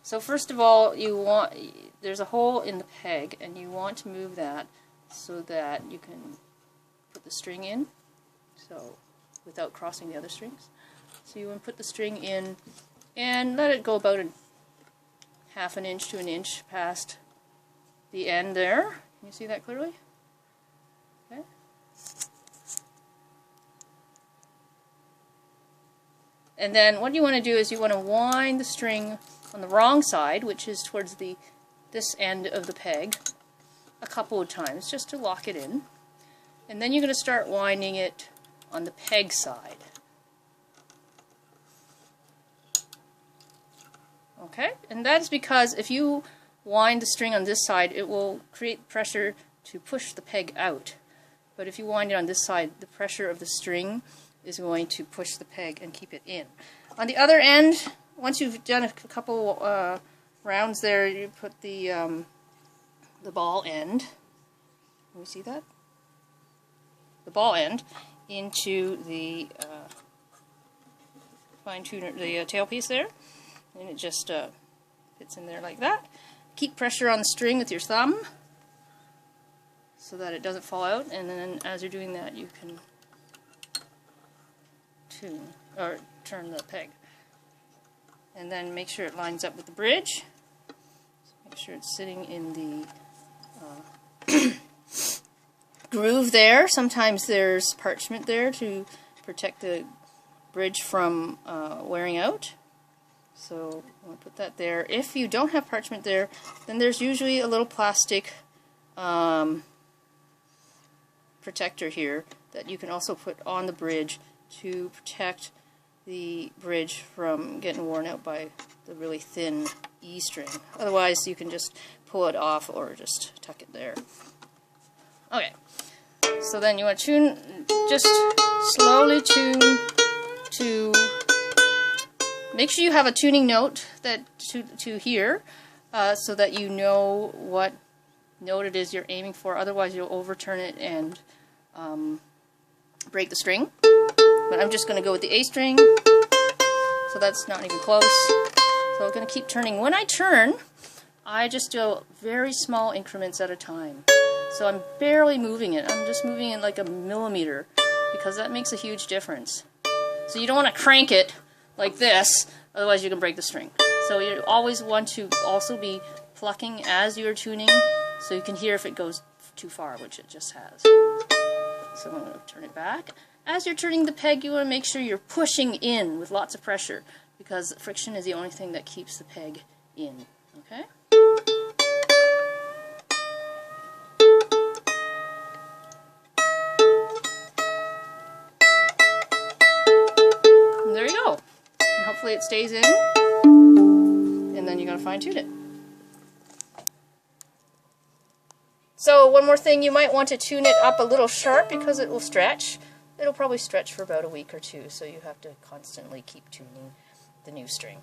So first of all, there's a hole in the peg, and you want to move that so that you can put the string in, so without crossing the other strings. So you want to put the string in and let it go about half an inch to an inch past the end there. Can you see that clearly? Okay. And then what you want to do is you want to wind the string on the wrong side, which is towards this end of the peg, a couple of times just to lock it in. And then you're going to start winding it on the peg side. Okay? And that is because if you wind the string on this side, it will create pressure to push the peg out. But if you wind it on this side, the pressure of the string is going to push the peg and keep it in. On the other end, once you've done a couple rounds there, you put the ball end. Can you see that? The ball end into the fine tuner, the tailpiece there, and it just fits in there like that. Keep pressure on the string with your thumb so that it doesn't fall out, and then as you're doing that, you can tune or turn the peg. And then make sure it lines up with the bridge. So make sure it's sitting in the groove there. Sometimes there's parchment there to protect the bridge from wearing out. So I'll put that there. If you don't have parchment there, then there's usually a little plastic protector here that you can also put on the bridge to protect the bridge from getting worn out by the really thin E string. Otherwise, you can just pull it off or just tuck it there. Okay, so then you want to tune, just slowly tune to, make sure you have a tuning note that to hear, so that you know what note it is you're aiming for. Otherwise, you'll overturn it and break the string. But I'm just going to go with the A string, so that's not even close. So I'm going to keep turning. When I turn, I just do very small increments at a time. So I'm barely moving it. I'm just moving it like a millimeter, because that makes a huge difference. So you don't want to crank it like this, otherwise you can break the string. So you always want to also be plucking as you're tuning, so you can hear if it goes too far, which it just has. So I'm going to turn it back. As you're turning the peg, you want to make sure you're pushing in with lots of pressure, because friction is the only thing that keeps the peg in. Okay? And there you go. And hopefully it stays in, and then you're going to fine-tune it. So one more thing, you might want to tune it up a little sharp because it will stretch. It'll probably stretch for about a week or two, so you have to constantly keep tuning the new string.